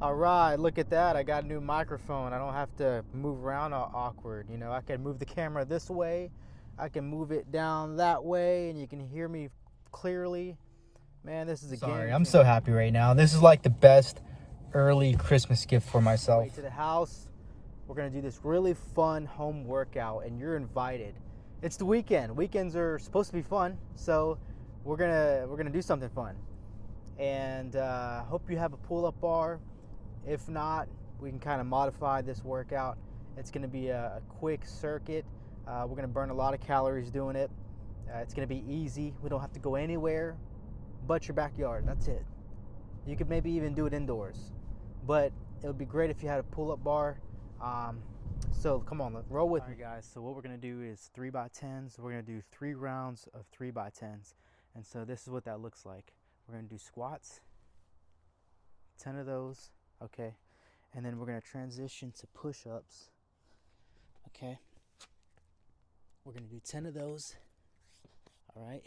All right, look at that. I got a new microphone. I don't have to move around all awkward. You know, I can move the camera this way, I can move it down that way, and you can hear me clearly. Man, this is a Sorry, game I'm changer. so happy right now. This is like the best early Christmas gift for myself. Way to the house. We're gonna do this really fun home workout, and you're invited. It's the weekend. Weekends are supposed to be fun, so we're gonna do something fun. And hope you have a pull-up bar. If not, we can kind of modify this workout. It's going to be a quick circuit. We're going to burn a lot of calories doing it. It's going to be easy. We don't have to go anywhere but your backyard. That's it. You could maybe even do it indoors. But it would be great if you had a pull-up bar. So come on, let's roll with me. All right, guys. So what we're going to do is 3x10s. We're going to do 3 rounds of 3x10s. And so this is what that looks like. We're going to do squats, 10 of those. Okay, and then we're going to transition to push-ups. Okay, we're going to do 10 of those. All right,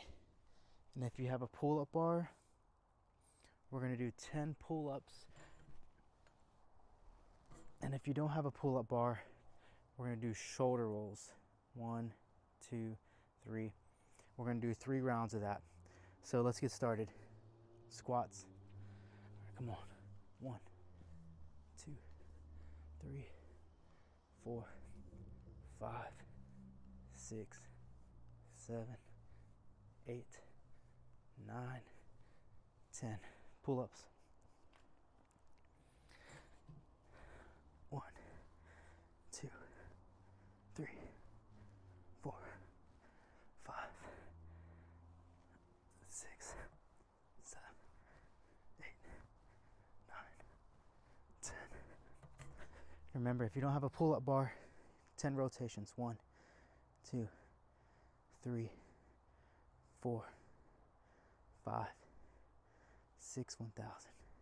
and if you have a pull-up bar, we're going to do 10 pull-ups. And if you don't have a pull-up bar, we're going to do shoulder rolls. 1, 2, 3. We're going to do 3 rounds of that. So let's get started. Squats. All right, come on. 1, 2, 3, 4, 5, 6, 7, 8, 9, 10. Pull-ups. 1, 2, 3, 4, 5, 6, 7, 8, 9, 10. Remember, if you don't have a pull-up bar, 10 rotations. 1, 2, 3, 4, 5, 6, 1,000,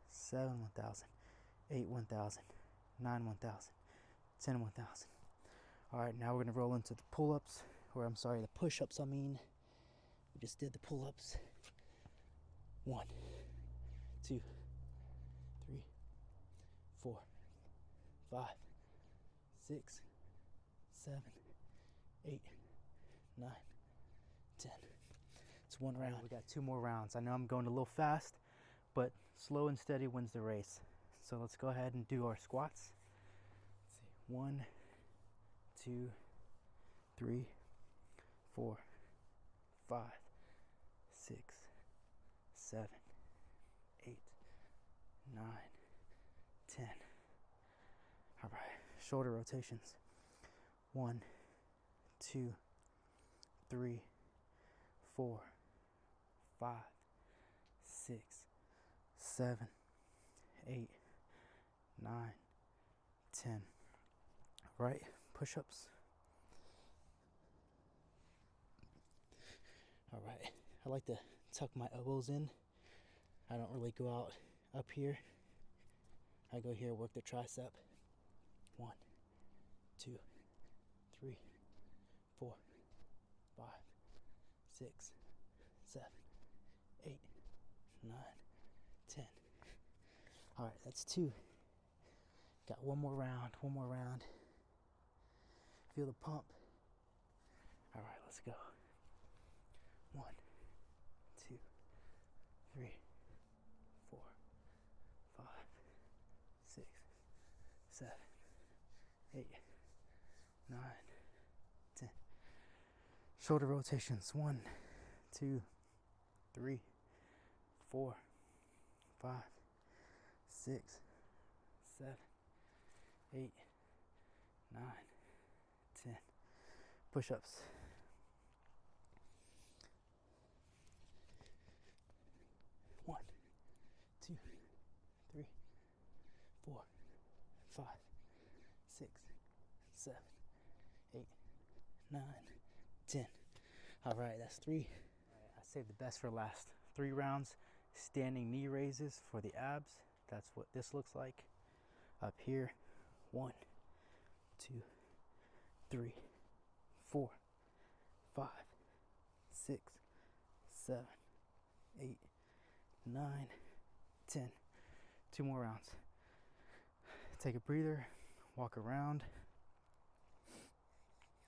7, 1,000, 8, 1,000, 9, 1,000, 10, 1,000. All right, now we're going to roll into the pull-ups, or I'm sorry, the push-ups, I mean. We just did the pull-ups. 1, 2, 3, 4, 5, 6, 7, 8, 9, 10. It's 1 round. We got 2 more rounds. I know I'm going a little fast, but slow and steady wins the race. So let's go ahead and do our squats. Let's see. 1, 2, 3, 4, 5, 6, 7, 8, 9, 10. All right, shoulder rotations. 1, 2, 3, 4, 5, 6, 7, 8, 9, 10. All right, push-ups. All right, I like to tuck my elbows in. I don't really go out up here. I go here, work the tricep. 1, 2, 3, 4, 5, 6, 7, 8, 9, 10. All right, that's 2. Got one more round. Feel the pump. All right, let's go. 1, 2, 3, 4, 5, 6, 7, 8, 9, 10. Shoulder rotations. 1, 2, 3, 4, 5, 6, 7, 8, 9, 10. Push-ups. 1, 2, 3, 4, 5, 6, 7, 8, 9, 10. All right, that's 3. I saved the best for last. 3 rounds, standing knee raises for the abs. That's what this looks like. Up here. 1, 2, 3, 4, 5, 6, 7, 8, 9, 10. 2 more rounds. Take a breather, walk around.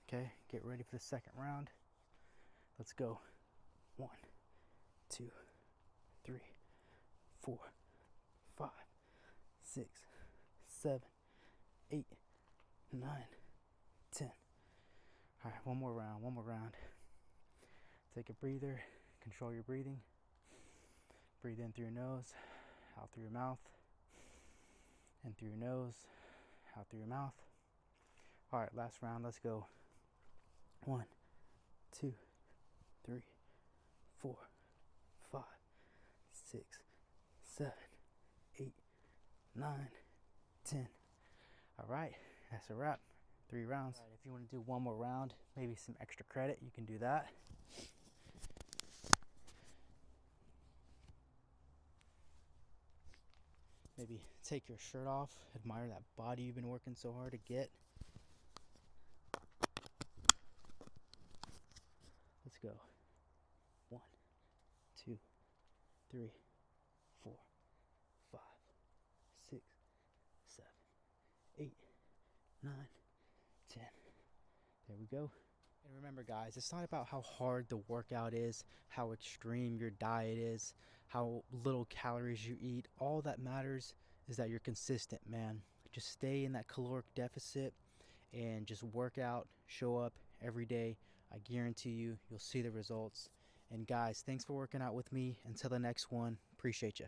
Okay, get ready for the second round. Let's go. 1, 2, 3, 4, 5, 6, 7, 8, 9, 10. All right, one more round. Take a breather, control your breathing. Breathe in through your nose, out through your mouth. In through your nose, out through your mouth. All right, last round, let's go. 1, 2, 3, 4, 5, 6, 7, 8, 9, 10. All right, that's a wrap. 3 rounds. All right, if you want to do one more round, maybe some extra credit, you can do that. Maybe take your shirt off, admire that body you've been working so hard to get. Let's go. 1, 2, 3, 4, 5, 6, 7, 8, 9, 10. There we go. And remember, guys, it's not about how hard the workout is, how extreme your diet is, how little calories you eat. All that matters is that you're consistent, man. Just stay in that caloric deficit and just work out, show up every day. I guarantee you'll see the results. And guys, thanks for working out with me. Until the next one, appreciate you.